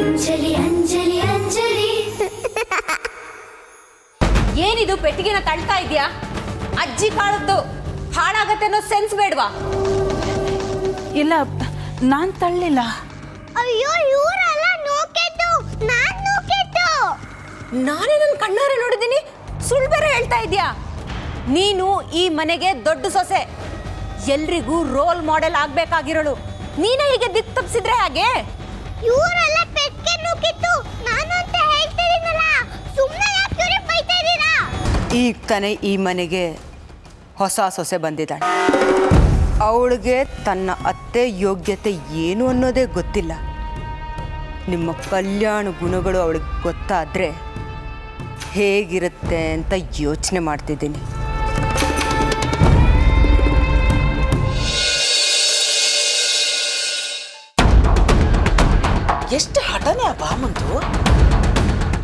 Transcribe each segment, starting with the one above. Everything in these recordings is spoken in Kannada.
ಅಂಜಲಿ ಅಂಜಲಿ ಅಂಜಲಿ. ಏನಿದು ಪೆಟ್ಟಿಗೆನ ತಳ್ತಾ ಇದೆಯಾ? ಅಜ್ಜಿ ಕಾಳದ್ದು ಹಾಳಾಗತ್ತೆ ಅನ್ನೋ ಸೆನ್ಸ್ ಬೇಡವಾ? ಇಲ್ಲ, ನಾನ್ ತಳ್ಳಿಲ್ಲ. ಅಯ್ಯೋ ಇವರಲ್ಲ ನೂಕಿದ್ದು, ನಾನ್ ನೂಕಿದ್ದು. ನಾನೇ ನನ್ನ ಕಣ್ಣಾರೆ ನೋಡಿದ್ದೀನಿ, ಸುಳ್ಳು ಬೇರೆ ಹೇಳ್ತಾ ಇದೆಯಾ? ನೀನು ಈ ಮನೆಗೆ ದೊಡ್ಡ ಸೊಸೆ, ಎಲ್ರಿಗೂ ರೋಲ್ ಮಾಡೆಲ್ ಆಗ್ಬೇಕಾಗಿರೋಳು. ನೀನೇ ಹೀಗೆ ದಿಕ್ಕು ತಪ್ಪಿಸಿದ್ರೆ ಹಾಗೆ? ಇವರೆಲ್ಲ ಪೆಟ್ಟಿಗೆ ನೂಕಿದ್ದು ನಾನು ಅಂತ ಹೇಳ್ತಿದ್ದೀನಲ್ಲ, ಸುಮ್ಮನೆ ಯಾಕೆ ಇವ್ರಿಗೆ ಬೈತಾ ಇದ್ದೀರಾ? ಈಗ ತಾನೇ ಈ ಮನೆಗೆ ಹೊಸ ಸೊಸೆ ಬಂದಿದ್ದಾಳೆ. ಅವಳಿಗೆ ತನ್ನ ಅತ್ತೆ ಯೋಗ್ಯತೆ ಏನು ಅನ್ನೋದೇ ಗೊತ್ತಿಲ್ಲ. ನಿಮ್ಮ ಕಲ್ಯಾಣ ಗುಣಗಳು ಅವಳಿಗೆ ಗೊತ್ತಾದರೆ ಹೇಗಿರುತ್ತೆ ಅಂತ ಯೋಚನೆ ಮಾಡ್ತಿದ್ದೀನಿ. ಎಷ್ಟು ಹಠನೇ ಆ ಬಾಮಂತು.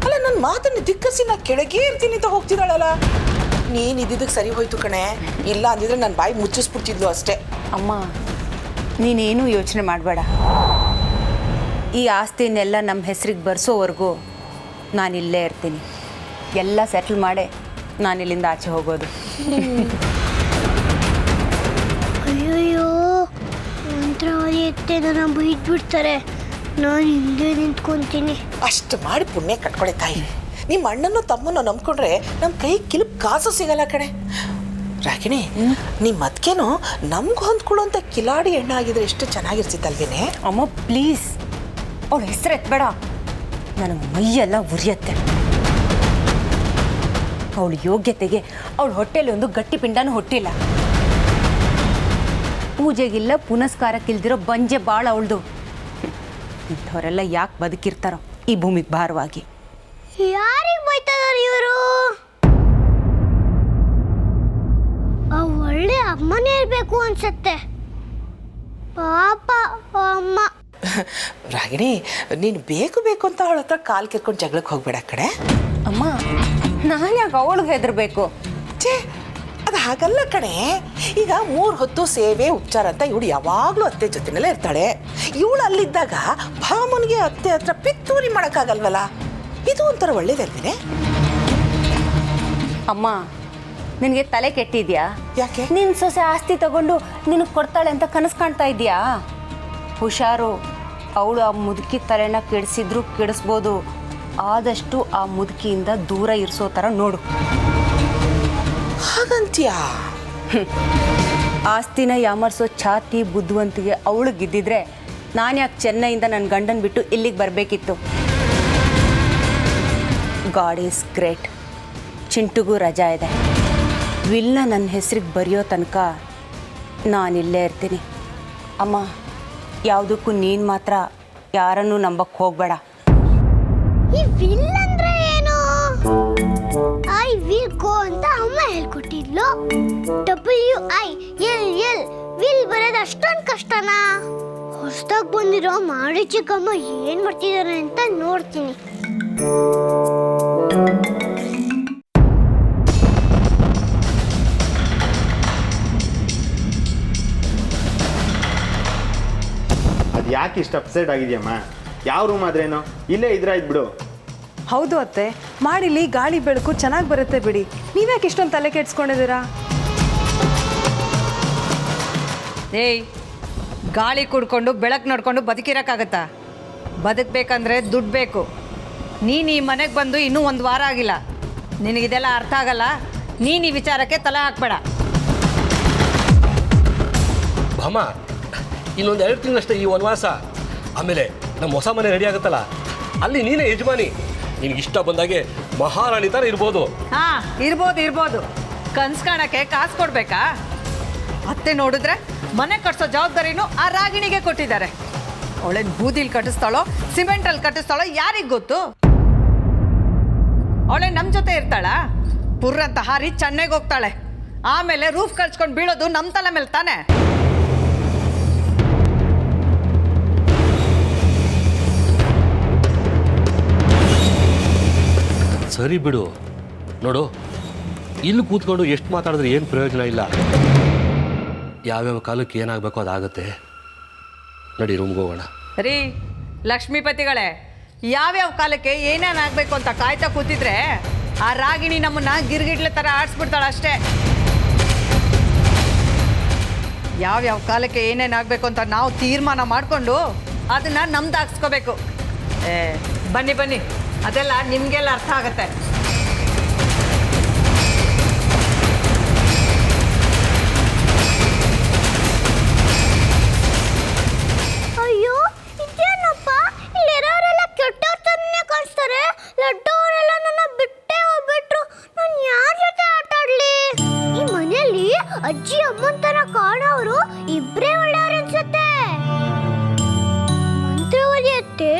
ಅಲ್ಲ, ನನ್ನ ಮಾತನ್ನು ಧಿಕ್ಕಸಿ ನಾ ಕೆಳಗೆ ಇರ್ತೀನಿ ಅಂತ ಹೋಗ್ತಿದ್ದಾಳಲ್ಲ. ನೀನು ಇದ್ದಿದ್ದಕ್ಕೆ ಸರಿ ಹೋಯ್ತು ಕಣೆ, ಇಲ್ಲ ಅಂದಿದ್ರೆ ನನ್ನ ಬಾಯಿ ಮುಚ್ಚಿಸ್ಬಿಡ್ತಿದ್ಲು ಅಷ್ಟೇ. ಅಮ್ಮ, ನೀನೇನು ಯೋಚನೆ ಮಾಡಬೇಡ. ಈ ಆಸ್ತಿನೆಲ್ಲ ನಮ್ಮ ಹೆಸರಿಗೆ ಬರ್ಸೋವರೆಗೂ ನಾನಿಲ್ಲೇ ಇರ್ತೀನಿ. ಎಲ್ಲ ಸೆಟ್ಲ್ ಮಾಡೇ ನಾನಿಲ್ಲಿಂದ ಆಚೆ ಹೋಗೋದು. ಅಯ್ಯಯ್ಯೋ, ಮಂತ್ರವಾದಿ ಎತ್ತೆ ನನ್ನ ಬೈದ್ಬಿಡ್ತಾರೆ. ನಾನು ಹಿಂದೆ ನಿಂತ್ಕೊಂತೀನಿ. ಅಷ್ಟು ಮಾಡಿ ಪುಣ್ಯ ಕಟ್ಕೊಳೆ ತಾಯಿ. ನಿಮ್ಮ ಅಣ್ಣನೂ ತಮ್ಮನ್ನು ನಂಬ್ಕೊಂಡ್ರೆ ನಮ್ಮ ಕೈ ಕಿಲುಪ್ ಕಾಸು ಸಿಗಲ್ಲ ಕಣೆ. ರಾಗಿಣಿ, ನಿಮ್ಮ ಅದಕ್ಕೇನು ನಮ್ಗೆ ಹೊಂದ್ಕೊಳ್ಳುವಂಥ ಕಿಲಾಡಿ ಎಣ್ಣೆ ಆಗಿದ್ರೆ ಎಷ್ಟು ಚೆನ್ನಾಗಿರ್ತಿತ್ತಲ್ವೇನೆ? ಅಮ್ಮ ಪ್ಲೀಸ್, ಅವಳ ಹೆಸರು ಎತ್ಬೇಡ, ನನಗೆ ಮೈಯೆಲ್ಲ ಉರಿಯತ್ತೆ. ಅವಳ ಯೋಗ್ಯತೆಗೆ ಅವಳ ಹೊಟ್ಟೆಲಿ ಒಂದು ಗಟ್ಟಿ ಪಿಂಡನೂ ಹುಟ್ಟಿಲ್ಲ. ಪೂಜೆಗಿಲ್ಲ ಪುನಸ್ಕಾರಕ್ಕಿಲ್ದಿರೋ ಬಂಜೆ ಬಾಳ ಅವಳದು. ಇಂಥವರೆಲ್ಲ ಯಾಕೆ ಬದುಕಿರ್ತಾರೋ ಈ ಭೂಮಿಗೆ ಭಾರವಾಗಿ? ಯಾರಿಗೆ ಬೈತಾರ ಇವರು? ಒಳ್ಳೆ ಅಮ್ಮನೇ ಇರಬೇಕು ಅನ್ಸತ್ತೆ. ಪಾಪ ಅಮ್ಮ. ರಾಗಿಣಿ, ನೀನು ಬೇಕು ಅಂತ ಅವಳ ಹತ್ರ ಕಾಲು ಕೆರ್ಕೊಂಡು ಜಗಳಕ್ಕೆ ಹೋಗ್ಬೇಡ ಕಡೆ. ಅಮ್ಮ, ನಾನು ಯಾಕೆ ಅವಳಿಗೆ ಹೆದರ್ಬೇಕು? ಛೇ, ಅದು ಹಾಗಲ್ಲ ಕಣೆ. ಈಗ 3 ಹೊತ್ತು ಸೇವೆ ಉಪಚಾರ ಅಂತ ಇವಳು ಯಾವಾಗಲೂ ಅತ್ತೆ ಜೊತೆನಲ್ಲೇ ಇರ್ತಾಳೆ. ಇವಳು ಅಲ್ಲಿದ್ದಾಗ ಭಾಮನಿಗೆ ಅತ್ತೆ ಹತ್ರ ಪಿತ್ತೂರಿ ಮಾಡೋಕ್ಕಾಗಲ್ವಲ್ಲ. ಇದು ಒಂಥರ ಒಳ್ಳೇದಲ್ವೇನೆ? ಅಮ್ಮ, ನಿನಗೆ ತಲೆ ಕೆಟ್ಟಿದ್ಯಾ? ಯಾಕೆ? ನಿನ್ನ ಸೊಸೆ ಆಸ್ತಿ ತಗೊಂಡು ನಿನಗೆ ಕೊಡ್ತಾಳೆ ಅಂತ ಕನಸು ಕಾಣ್ತಾ ಇದೆಯಾ? ಹುಷಾರು, ಅವಳು ಆ ಮುದುಕಿ ತಲೆನ ಕೆಡಿಸಿದ್ರು ಕೆಡಿಸ್ಬೋದು. ಆದಷ್ಟು ಆ ಮುದುಕಿಯಿಂದ ದೂರ ಇರಿಸೋ ಥರ ನೋಡು. ಹಾಗಂತ್ಯಾ? ಆಸ್ತಿನ ಯಾಮರ್ಸೋ ಛಾತಿ ಬುದ್ಧಿವಂತಿಗೆ ಅವಳಿಗಿದ್ದಿದ್ರೆ ನಾನು ಯಾಕೆ ಚೆನ್ನೈಯಿಂದ ನನ್ನ ಗಂಡನ ಬಿಟ್ಟು ಇಲ್ಲಿಗೆ ಬರಬೇಕಿತ್ತು? God is great. ಚಿಂಟುಗೂ ರಜಾ ಇದೆ. ವಿಲ್ನ ನನ್ನ ಹೆಸ್ರಿಗೆ ಬರೆಯೋ ತನಕ ನಾನಿಲ್ಲೇ ಇರ್ತೀನಿ. ಅಮ್ಮ, ಯಾವುದಕ್ಕೂ ನೀನು ಮಾತ್ರ ಯಾರನ್ನೂ ನಂಬಕ್ಕೆ ಹೋಗಬೇಡ. ಈ ವಿಲ್ ಅಂದ್ರೆ ಏನು? ಐ ವಿಲ್ ಗೋ ಅಂತ ಅಮ್ಮ ಹೇಳ್ಕೊಟ್ಟಿದ್ಲು. WILL ವಿಲ್ ಬರೋದು ಅಷ್ಟೊಂದು ಕಷ್ಟನಾ? ಹೊಸದಾಗಿ ಬಂದಿರೋ ಮಾಡಿ ಚಿಕ್ಕಮ್ಮ ಏನ್ ಮಾಡ್ತಿದ್ದಾರೆ ಅಂತ ನೋಡ್ತೀನಿ. ಅದು ಯಾಕೆ ಇಷ್ಟು ಅಪ್ಸೆಟ್ ಆಗಿದೆಯಮ್ಮ? ಯಾವ ರೂಮ್ ಆದ್ರೇನೋ, ಇಲ್ಲೇ ಇದ್ರಾಯ್ತು ಬಿಡು. ಹೌದು ಅತ್ತೆ, ಮಾಡಿಲಿ ಗಾಳಿ ಬೆಳಕು ಚೆನ್ನಾಗಿ ಬರುತ್ತೆ ಬಿಡಿ. ನೀವ್ಯಾಕೆ ಇಷ್ಟೊಂದು ತಲೆ ಕೆಡ್ಸ್ಕೊಂಡಿದ್ದೀರಾ? ಏಯ್, ಗಾಳಿ ಕುಡ್ಕೊಂಡು ಬೆಳಕು ನೋಡ್ಕೊಂಡು ಬದುಕಿರೋಕ್ಕಾಗತ್ತಾ? ಬದುಕಬೇಕಂದ್ರೆ ದುಡ್ಡು ಬೇಕು. ನೀನು ಈ ಮನೆಗೆ ಬಂದು ಇನ್ನೂ 1 ವಾರ ಆಗಿಲ್ಲ. ನಿನಗಿದೆಲ್ಲ ಅರ್ಥ ಆಗಲ್ಲ. ನೀನು ಈ ವಿಚಾರಕ್ಕೆ ತಲೆ ಹಾಕ್ಬೇಡ. ಭಾಮ, ಇನ್ನೊಂದು 2 ತಿಂಗಳಷ್ಟೇ ಈ ವನವಾಸ. ಆಮೇಲೆ ನಮ್ಮ ಹೊಸ ಮನೆ ರೆಡಿ ಆಗುತ್ತಲ್ಲ, ಅಲ್ಲಿ ನೀನೇ ಯಜಮಾನಿ. ನಿನಗೆ ಇಷ್ಟ ಬಂದಾಗೆ ಮಹಾರಾಣಿ ಥರ ಇರ್ಬೋದು. ಹಾಂ, ಇರ್ಬೋದು. ಕನ್ಸು ಕಾಣಕ್ಕೆ ಕಾಸು ಕೊಡಬೇಕಾ? ಅತ್ತೆ ನೋಡಿದ್ರೆ ಮನೆ ಕಟ್ಸೋ ಜವಾಬ್ದಾರಿನೂ ಆ ರಾಗಿಣಿಗೆ ಕೊಟ್ಟಿದ್ದಾರೆ. ಅವಳೇನು ಬೂದಿಲಿ ಕಟ್ಟಿಸ್ತಾಳೋ ಸಿಮೆಂಟಲ್ಲಿ ಕಟ್ಟಿಸ್ತಾಳೋ ಯಾರಿಗೆ ಗೊತ್ತು? ಅವಳೆ ನಮ್ಮ ಜೊತೆ ಇರ್ತಾಳ? ಪುರ್ರಂತ ಹಾರಿ ಚೆನ್ನೈಗೆ ಹೋಗ್ತಾಳೆ. ಆಮೇಲೆ ರೂಫ್ ಕಳ್ಸ್ಕೊಂಡು ಬೀಳೋದು ನಮ್ಮ ತಲೆ ಮೇಲೆ ತಾನೆ. ಸರಿ ಬಿಡು. ನೋಡು, ಇಲ್ಲಿ ಕೂತ್ಕೊಂಡು ಎಷ್ಟು ಮಾತಾಡಿದ್ರೆ ಏನು ಪ್ರಯೋಜನ ಇಲ್ಲ. ಯಾವ್ಯಾವ ಕಾಲಕ್ಕೆ ಏನಾಗಬೇಕು ಅದಾಗುತ್ತೆ. ನಡಿ ರೂಮ್ಗೆ ಹೋಗೋಣ. ರೀ ಲಕ್ಷ್ಮೀಪತಿಗಳೇ, ಯಾವ್ಯಾವ ಕಾಲಕ್ಕೆ ಏನೇನಾಗಬೇಕು ಅಂತ ಕಾಯ್ತಾ ಕೂತಿದ್ರೆ ಆ ರಾಗಿಣಿ ನಮ್ಮನ್ನ ಗಿರ್ಗಿಡ್ಲೆ ಥರ ಆಡಿಸ್ಬಿಡ್ತಾಳೆ ಅಷ್ಟೇ. ಯಾವ್ಯಾವ ಕಾಲಕ್ಕೆ ಏನೇನಾಗಬೇಕು ಅಂತ ನಾವು ತೀರ್ಮಾನ ಮಾಡಿಕೊಂಡು ಅದನ್ನು ನಮ್ದು ಹಾಕ್ಸ್ಕೋಬೇಕು. ಬನ್ನಿ ಬನ್ನಿ, ಅದೆಲ್ಲ ನಿಮಗೆಲ್ಲ ಅರ್ಥ ಆಗುತ್ತೆ. ಅಯ್ಯೋ ಇದೇನಪ್ಪ, ಇಲ್ಲಿರೋರೆಲ್ಲ ಕೆಟ್ಟವ್ರ ಥರನೇ ಕಾಣಿಸ್ತಾರೆ. ಲಡ್ಡವರೆಲ್ಲ ನನ್ನ ಬಿಟ್ಟೇ ಹೋಗ್ಬಿಟ್ರು. ನಾನು ಯಾರ ಜೊತೆ ಆಟ ಆಡ್ಲಿ? ಈ ಮನೆಯಲ್ಲಿ ಅಜ್ಜಿ ಅಮ್ಮನ ತರ ಕಾಣೋರು ಇಬ್ಬರೇ ಒಳ್ಳೆಯವ್ರು ಅನ್ಸುತ್ತೆ. ಮಂತ್ರವಾದಿ ಅತ್ತೆ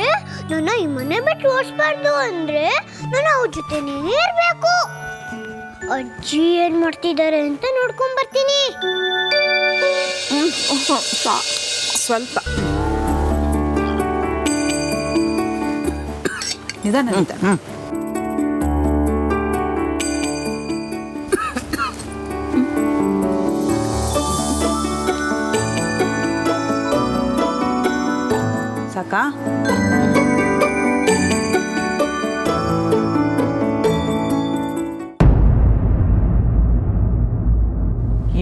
ನನ್ನ ಈ ಮನೆ ಬಿಟ್ಟು ಓಡಿಸ್ಬಾರ್ದು ಅಂದ್ರೆ ನಾನು ಅವ್ರ ಜೊತೆನೇ ಇರ್ಬೇಕು. ಅಜ್ಜಿ ಏನ್ ಮಾಡ್ತಿದ್ದಾರೆ ಅಂತ ನೋಡ್ಕೊಂಡ್ ಬರ್ತೀನಿ. ಸ್ವಲ್ಪ ನಿಧಾನ ನಿಧಾನ. ಸಾಕಾ?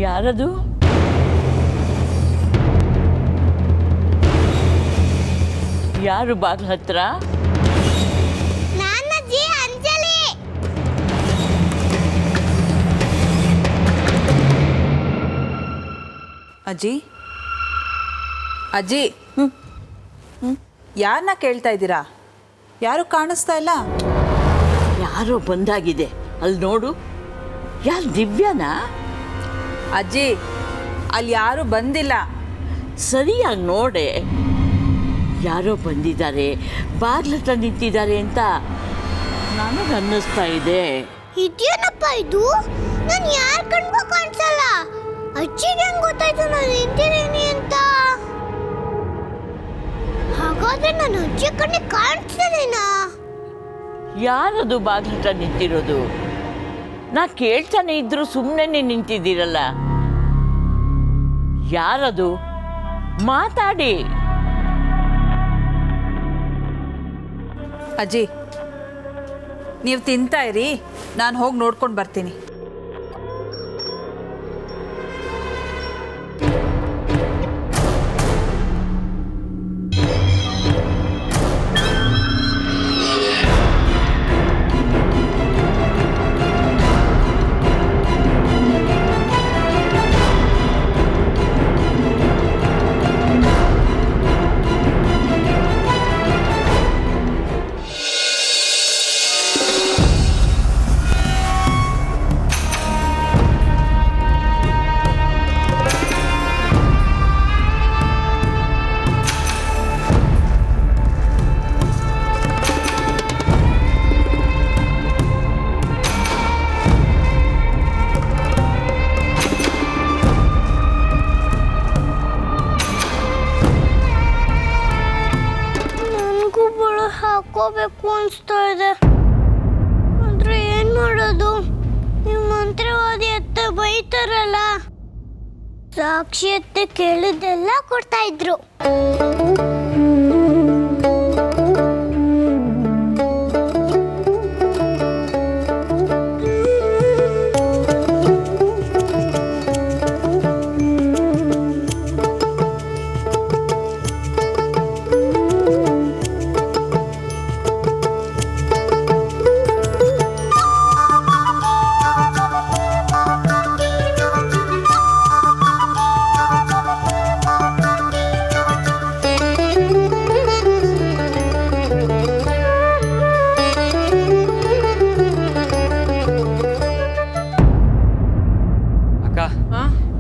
ಯಾರದು? ಯಾರು ಬಾಗ್ಲ ಹತ್ರ? ನಾನಜ್ಜಿ ಅಂಜಲಿ. ಅಜ್ಜಿ ಅಜ್ಜಿ, ಯಾರನ್ನ ಕೇಳ್ತಾ ಇದ್ದೀರಾ? ಯಾರು ಕಾಣಿಸ್ತಾ ಇಲ್ಲ. ಯಾರೋ ಬಂದಾಗಿದೆ, ಅಲ್ಲಿ ನೋಡು. ಯಾರು, ದಿವ್ಯಾನಾ? ಅಜ್ಜಿ ಅಲ್ಲಿ ಯಾರು ಬಂದಿಲ್ಲ. ಸರಿಯಾಗಿ ನೋಡೆ. ಯಾರೋ ಬಂದಿದ್ದಾರೆ, ಬಾಗ್ಲತ್ರ ನಿಂತಿದ್ದಾರೆ ಅಂತ ನನಗೆ ಅನ್ನಿಸ್ತಾ ಇದೆ. ಇದೇನಪ್ಪ ಇದು? ನಾನು ಯಾರ ಕಣ್ಗೂ ಕಾಣಿಸಲ್ಲ. ಅಜ್ಜಿಗೆ ಹೆಂಗ್ ಗೊತ್ತಾಯ್ತು ನಾನು ನಿಂತಿದ್ದೀನಿ ಅಂತ? ಹಾಗಾದ್ರೆ ನಾನು ಅಜ್ಜಿ ಕಣ್ಣಿಗೆ ಕಾಣಿಸ್ತಿದ್ದೀನಾ? ಯಾರದು ಬಾಗ್ಲತ್ರ ನಿಂತಿರೋದು? ನಾ ಕೇಳ್ತಾನೆ ಇದ್ರು ಸುಮ್ಮನೆ ನಿಂತಿದ್ದೀರಲ್ಲ. ಯಾರದು? ಮಾತಾಡಿ. ಅಜ್ಜಿ ನೀವು ತಿಂತಾ ಇರಿ, ನಾನು ಹೋಗಿ ನೋಡ್ಕೊಂಡು ಬರ್ತೀನಿ. ಹಾಕೋಬೇಕು ಅನಿಸ್ತಾ ಇದೆ, ಆದ್ರೆ ಏನ್ ಮಾಡೋದು? ನೀವು ಮಂತ್ರವಾದಿ ಅತ್ತೆ ಬೈತಾರಲ್ಲ. ಸಾಕ್ಷಿ ಅತ್ತೆ ಕೇಳಿದ್ದೆಲ್ಲ ಕೊಡ್ತಾ ಇದ್ರು.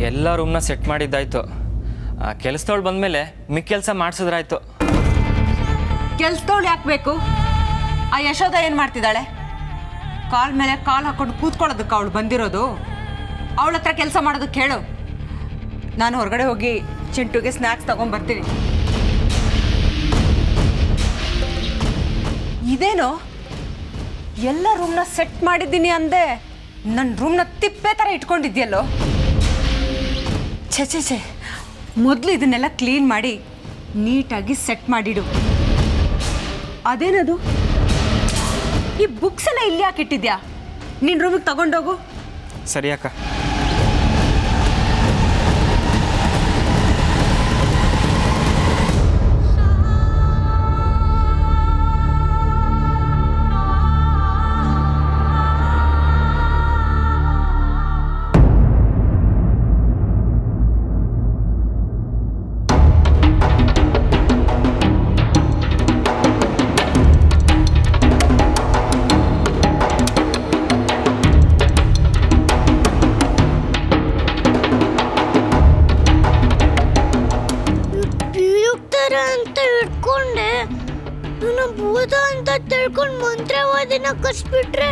ಎಲ್ಲ ರೂಮ್ನ ಸೆಟ್ ಮಾಡಿದ್ದಾಯ್ತು. ಕೆಲಸದವಳು ಬಂದಮೇಲೆ ಮಿಕ್ಕ ಕೆಲಸ ಮಾಡಿಸಿದ್ರಾಯ್ತು. ಕೆಲ್ಸದವಳು ಯಾಕೆ ಬೇಕು? ಆ ಯಶೋಧ ಏನು ಮಾಡ್ತಿದ್ದಾಳೆ? ಕಾಲ್ ಮೇಲೆ ಕಾಲು ಹಾಕೊಂಡು ಕೂತ್ಕೊಳ್ಳೋದಕ್ಕೆ ಅವಳು ಬಂದಿರೋದು. ಅವಳ ಹತ್ರ ಕೆಲಸ ಮಾಡೋದಕ್ಕೆ ಹೇಳು. ನಾನು ಹೊರಗಡೆ ಹೋಗಿ ಚಿಂಟುಗೆ ಸ್ನ್ಯಾಕ್ಸ್ ತಗೊಂಡ್ಬರ್ತೀನಿ. ಇದೇನೋ ಎಲ್ಲ ರೂಮ್ನ ಸೆಟ್ ಮಾಡಿದ್ದೀನಿ ಅಂದೆ, ನನ್ನ ರೂಮ್ನ ತಿಪ್ಪೆ ಥರ ಇಟ್ಕೊಂಡಿದ್ಯಲ್ಲೋ. ಛೆ ಛೆ ಛೆ, ಮೊದಲು ಇದನ್ನೆಲ್ಲ ಕ್ಲೀನ್ ಮಾಡಿ ನೀಟಾಗಿ ಸೆಟ್ ಮಾಡಿಡು. ಅದೇನದು? ಈ ಬುಕ್ಸ್ ಎಲ್ಲ ಇಲ್ಲಿ ಯಾಕೆ ಇಟ್ಟಿದ್ಯಾ? ನಿನ್ನ ರೂಮಿಗೆ ತಗೊಂಡೋಗು. ಸರಿ ಅಕ್ಕ. ಅಂತ ಇಟ್ಕೊಂಡೆ ನನ್ನ ಭೂತ ಅಂತ ತಿಳ್ಕೊಂಡು ಮಂತ್ರವಾದಿನ ಕಸ್ಬಿಟ್ರೆ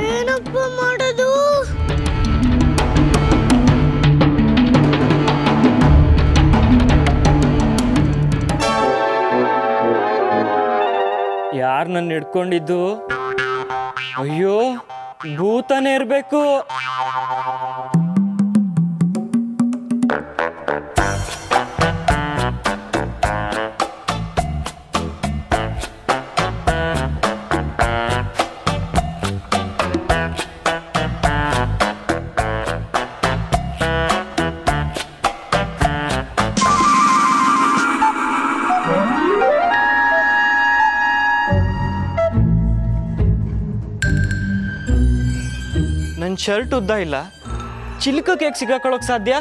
ಏನಪ್ಪ ಮಾಡೋದು? ಯಾರು ನನ್ನ ಹಿಡ್ಕೊಂಡಿದ್ದು? ಅಯ್ಯೋ, ಭೂತನೇ ಇರಬೇಕು. ನನ್ನ ಶರ್ಟ್ ಉದ್ದ ಇಲ್ಲ, ಚಿಲ್ಕಕ್ಕೆ ಹೇಗೆ ಸಿಗಾಕೊಳ್ಳೋಕೆ ಸಾಧ್ಯ?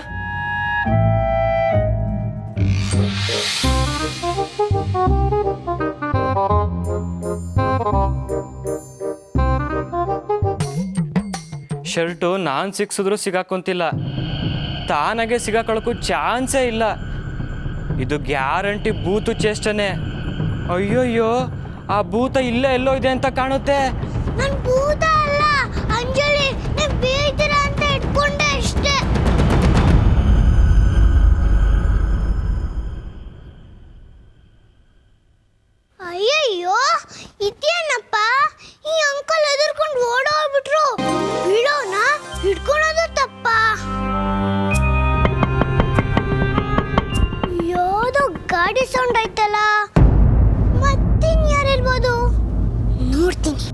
ಶರ್ಟು ನಾನು ಸಿಕ್ಸಿದ್ರೂ ಸಿಗಾಕೊಂತಿಲ್ಲ, ತಾನಾಗೆ ಸಿಗಾಕೊಳ್ಳೋಕ್ಕೂ ಚಾನ್ಸೇ ಇಲ್ಲ. ಇದು ಗ್ಯಾರಂಟಿ ಭೂತು ಚೇಷ್ಟನೆ. ಅಯ್ಯೋಯ್ಯೋ, ಆ ಭೂತ ಇಲ್ಲೇ ಎಲ್ಲೋ ಇದೆ ಅಂತ ಕಾಣುತ್ತೆ. ನನ್ ಭೂತ ಅಲ್ಲ ಅಂಜಲಿ, ನೀವ್ ಬೀಳ್ತೀರ ಅಂತ ಇಟ್ಕೊಂಡೆ ಅಷ್ಟೇ. ಅಯ್ಯಯ್ಯೋ, ಇದೇನಪ್ಪ ಈ ಅಂಕಲ್ ಎದುರ್ಕೊಂಡು ಓಡೋಗ್ಬಿಟ್ರು. ಬೀಳೋನ ಹಿಡ್ಕೊಳೋದು ತಪ್ಪ? ಯಾವುದೋ ಗಾಡಿ ಸೌಂಡ್ ಆಯ್ತಲ್ಲ, ಮತ್ತಿನ್ ಯಾರಿರ್ಬೋದು? ನೋಡ್ತೀನಿ.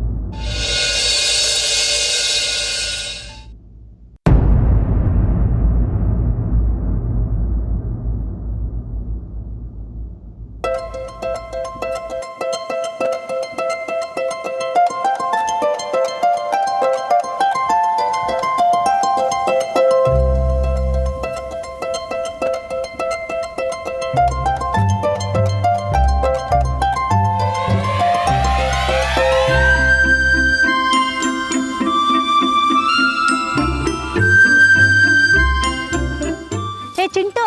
ಚಿಂಟು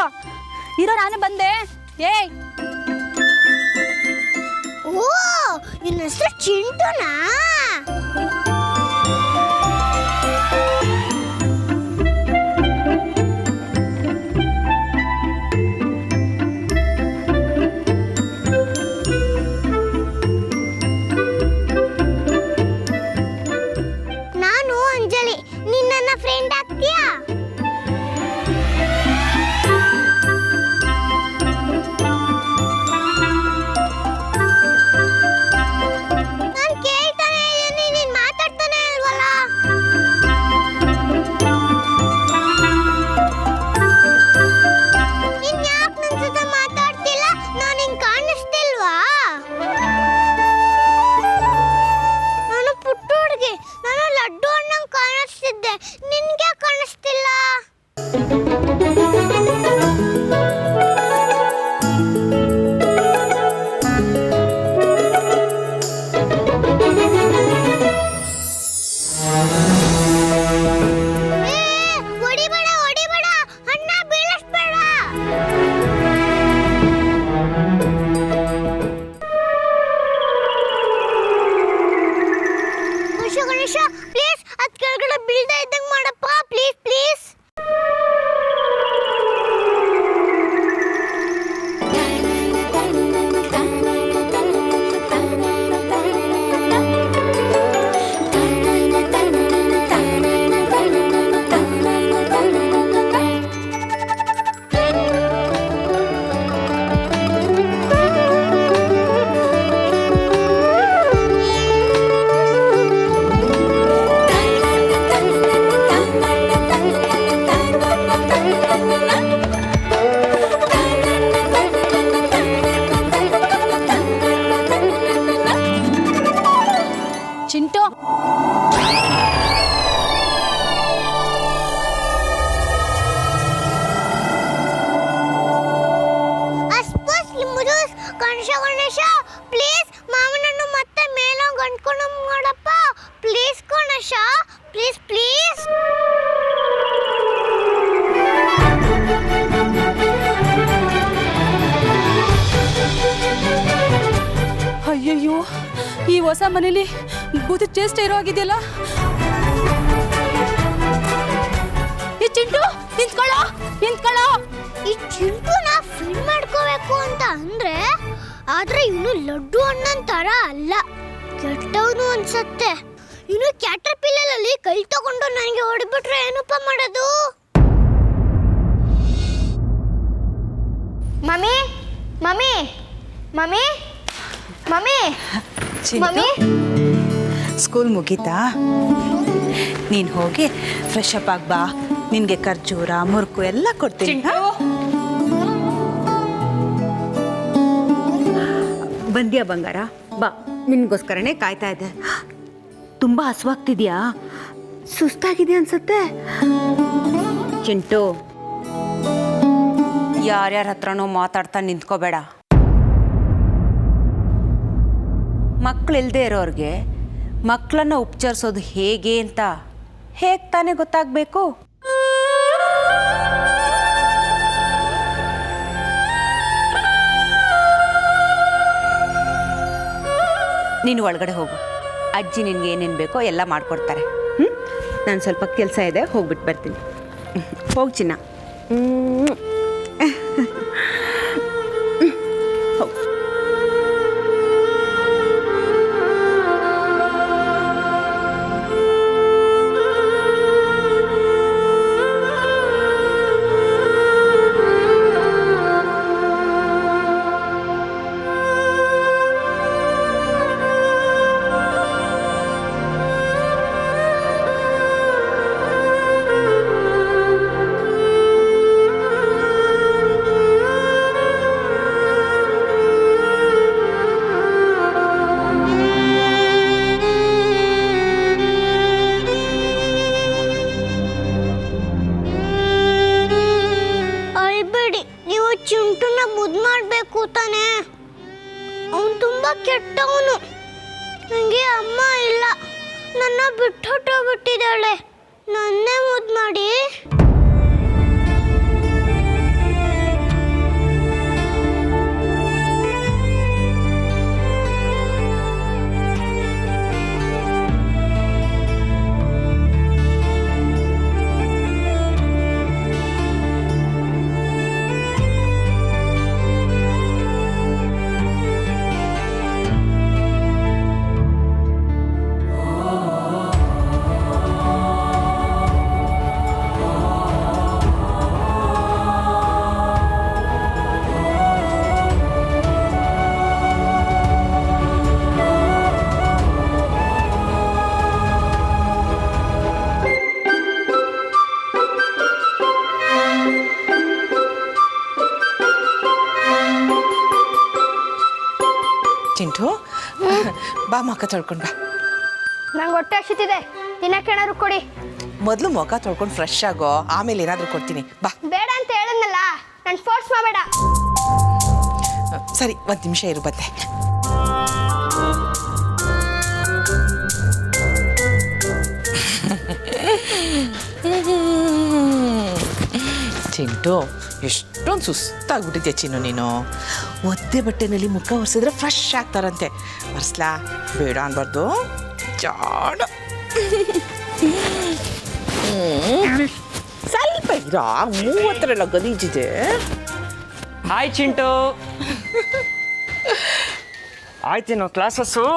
ಇರೋ, ನಾನು ಬಂದೆ. ಏಯ್, ಓ, ನಿನ್ನ ಹೆಸರು ಚಿಂಟುನಾ? ನಾನು ಅಂಜಲಿ, ನೀನ್ ನನ್ನ ಫ್ರೆಂಡ್ ಆಗ್ತೀಯಾ? ನಾನು ಕೇಳ್ತಾನೆ ಅಯ್ಯಯ್ಯೋ, ಈ ಹೊಸ ಮನೇಲಿ ಭೂತ ಚೇಷ್ಟೆ ಇರೋ ಆಗಿದೆಯಲ್ಲ. ಈ ಚಿಂಟು ನಿಂತ್ಕೊಳ್ಳೋ, ನಿಂತ್ಕೊಳ್ಳೋ. ಈ ಚಿಂಟುನ ಫಿಲ್ ಮಾಡ್ಕೋಬೇಕು ಅಂತ ಅಂದ್ರೆ ಆದ್ರೆ ಇವನು ಲಡ್ಡು ಅಣ್ಣನ್ ತರ ಅಲ್ಲ, ಕೆಟ್ಟವನು ಅನ್ಸತ್ತೆ. ಇನ್ನು ಕ್ಯಾಟರ್ ಪಿಲ್ಲಲ್ಲಿ ಕೈ ತಗೊಂಡು ನನಗೆ ಹೊಡೆದ್ಬಿಟ್ರೆ ಏನಪ್ಪ ಮಾಡೋದು? Mummy mummy mummy mummy mummy, school ಮುಗೀತಾ? ನೀನು ಹೋಗಿ ಫ್ರೆಶ್ ಅಪ್ ಆಗಿ ಬಾ, ನಿನಗೆ ಖರ್ಜೂರ ಮುರುಕು ಎಲ್ಲ ಕೊಡ್ತೀನಿ. ಬಂದ್ಯಾ ಬಂಗಾರ? ಬಾ, ನಿನ್ಗೋಸ್ಕರನೇ ಕಾಯ್ತಾ ಇದ್ದೆ. ತುಂಬ ಹಸುವಾಗ್ತಿದ್ಯಾ? ಸುಸ್ತಾಗಿದೆಯಾ ಅನ್ಸುತ್ತೆ. ಚಿಂಟು, ಯಾರ್ಯಾರ ಹತ್ರನೋ ಮಾತಾಡ್ತಾ ನಿಂತ್ಕೋಬೇಡ. ಮಕ್ಕಳಿಲ್ಲದೆ ಇರೋರಿಗೆ ಮಕ್ಕಳನ್ನ ಉಪಚರಿಸೋದು ಹೇಗೆ ಅಂತ ಹೇಗೆ ತಾನೇ ಗೊತ್ತಾಗಬೇಕು? ನೀನು ಒಳಗಡೆ ಹೋಗು, ಅಜ್ಜಿ ನಿನ್ಗೆ ಏನೇನು ಬೇಕೋ ಎಲ್ಲ ಮಾಡಿಕೊಡ್ತಾರೆ. ನಾನು ಸ್ವಲ್ಪ ಕೆಲಸ ಇದೆ, ಹೋಗ್ಬಿಟ್ಟು ಬರ್ತೀನಿ. ಹೋಗಿ ಚಿನ್ನ. ಚಿಂಟುನ ಮುದ್ದು ಮಾಡಬೇಕು ತಾನೆ? ಅವನು ತುಂಬಾ ಕೆಟ್ಟವನು. ನನಗೆ ಅಮ್ಮ ಇಲ್ಲ, ನನ್ನ ಬಿಟ್ಟು ಹೊಟ್ಟೋಗ್ಬಿಟ್ಟಿದ್ದಾಳೆ. ನನ್ನೇ ಮುದ್ದು ಮಾಡಿ. ಚಿಂಟು, ಬಾ ಮುಖ ತೊಳ್ಕೊಂಡು ಬಾ. ನಂಗೆ ಹೊಟ್ಟೆ ಹಸಿತಿದೆ, ತಿನ್ನಕ್ಕೆ ಏನಾದ್ರು ಕೊಡಿ. ಮೊದಲು ಮುಖ ತೊಳ್ಕೊಂಡು ಫ್ರೆಶ್ ಆಗೋ, ಆಮೇಲೆ ಏನಾದರೂ ಕೊಡ್ತೀನಿ. ಬಾ. ಬೇಡ ಅಂತ ಹೇಳದ್ನಲ್ಲ, ನಾನು ಫೋರ್ಸ್ ಮಾಡಬೇಡ. ಸರಿ, ಒಂದು ನಿಮಿಷ ಇರು, ಬತ್ತೆ. ಚಿಂಟು, ಎಷ್ಟೊಂದು ಸುಸ್ತಾಗ್ಬಿಟ್ಟಿದ್ಯಾ ಚಿನ್ನು ನೀನು. ಒದ್ದೆ ಬಟ್ಟೆನಲ್ಲಿ ಮುಖ ಒರೆಸಿದ್ರೆ ಫ್ರೆಶ್ ಆಗ್ತಾರಂತೆ. ಒರೆಸ್ಲಾ? ಬೇಡ ಅನ್ಬಾರ್ದು, ಜಾಡ. ಸ್ವಲ್ಪ ಇರೋ, 30 ಗಲೀಜಿದೆ. ಹಾಯ್ ಚಿಂಟು. ಆಯ್ತೇನೋ ಕ್ಲಾಸಸ್ಸು?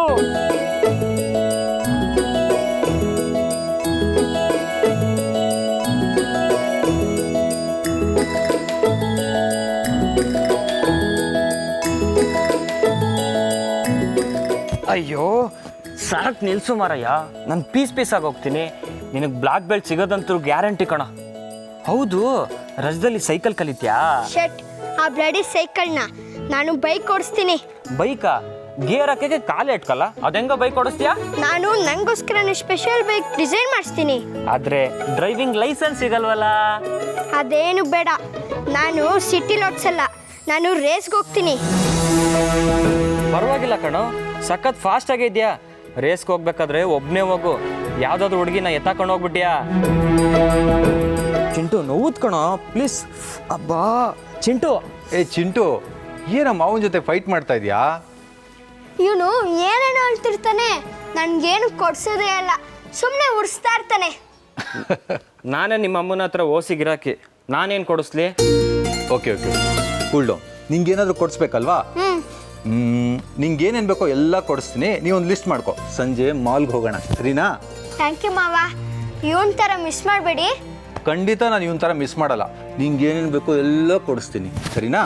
ಅಯ್ಯೋ ಸಾಕು ನಿಲ್ಸು ಮಾರಯ್ಯ, ನಾನು ಪೀಸ್ ಆಗಿ ಹೋಗ್ತೀನಿ. ನಿನಗೆ ಬ್ಲಾಕ್ ಬೆಲ್ಟ್ ಸಿಗೋದಂತೂ ಗ್ಯಾರಂಟಿ ಕಣ. ಹೌದು, ರಜದಲ್ಲಿ ಸೈಕಲ್ ಕಲಿತ್ಯಾ? ಶಟ್, ಆ ಬ್ಲಡಿ ಸೈಕಲ್ನ ನಾನು ಬೈಕ್ ಓಡಿಸ್ತೀನಿ. ಬೈಕಾ? ಗೇರ್ ಹಾಕಕ್ಕೆ ಕಾಲು ಇಟ್ಕಲ್ಲ, ಅದೆಂಗ ಬೈಕ್ ಓಡಿಸ್ತೀಯಾ? ನಾನು ನಂಗೋಸ್ಕರ ಸ್ಪೆಷಲ್ ಬೈಕ್ ಡಿಸೈನ್ ಮಾಡಿಸ್ತೀನಿ. ಆದ್ರೆ ಡ್ರೈವಿಂಗ್ ಲೈಸೆನ್ಸ್ ಸಿಗಲ್ವಲ್ಲ? ಅದೇನು ಬೇಡ, ನಾನು ಸಿಟಿಲಿ ಓಡಿಸಲ್ಲ, ನಾನು ರೇಸ್ಗೆ ಹೋಗ್ತೀನಿ. ಪರವಾಗಿಲ್ಲ ಕಣೋ, ಸಖತ್ ಫಾಸ್ಟ್ ಆಗಿದ್ಯಾ. ರೇಸ್ಗೆ ಹೋಗ್ಬೇಕಾದ್ರೆ ಒಬ್ಬನೇ ಹೋಗು, ಯಾವ್ದಾದ್ರು ಹುಡುಗಿನ ಎತ್ತಾಕೊಂಡು ಹೋಗ್ಬಿಟ್ಯಾ? ಚಿಂಟು ನೋವುದ್ ಕಣೋ, ಪ್ಲೀಸ್. ಅಬ್ಬಾ ಚಿಂಟು. ಚಿಂಟು, ಏನಮ್ಮ ಅವನ ಜೊತೆ ಫೈಟ್ ಮಾಡ್ತಾ ಇದೀಯಾ? ಇವನು ಏನೇನೋ ಹೇಳ್ತಿರ್ತಾನೆ, ನನ್ಗೇನು ಕೊಡ್ಸೋದೇ ಅಲ್ಲ, ಸುಮ್ಮನೆ ಉಡಿಸ್ತಾ ಇರ್ತಾನೆ. ನಾನೇ ನಿಮ್ಮ ಅಮ್ಮನ ಹತ್ರ ಓಸಿ ಗಿರಾಕಿ, ನಾನೇನು ಕೊಡಿಸ್ಲಿ? Okay cool down. ನಿಂಗೇನಾದರೂ ಕೊಡಿಸ್ಬೇಕಲ್ವಾ? ನಿಂಗೇನೇನು ಬೇಕೋ ಎಲ್ಲ ಕೊಡಿಸ್ತೀನಿ. ನೀವೊಂದು ಲಿಸ್ಟ್ ಮಾಡ್ಕೊ, ಸಂಜೆ ಮಾಲ್ಗೆ ಹೋಗೋಣ, ಸರಿನಾ? ಥ್ಯಾಂಕ್ ಯು ಮಾವ. ಇವನ್ ಥರ ಮಿಸ್ ಮಾಡಬೇಡಿ. ಖಂಡಿತ ನಾನು ಇವನ್ ಥರ ಮಿಸ್ ಮಾಡಲ್ಲ. ನಿಂಗೇನೇನು ಬೇಕೋ ಎಲ್ಲ ಕೊಡಿಸ್ತೀನಿ, ಸರಿನಾ?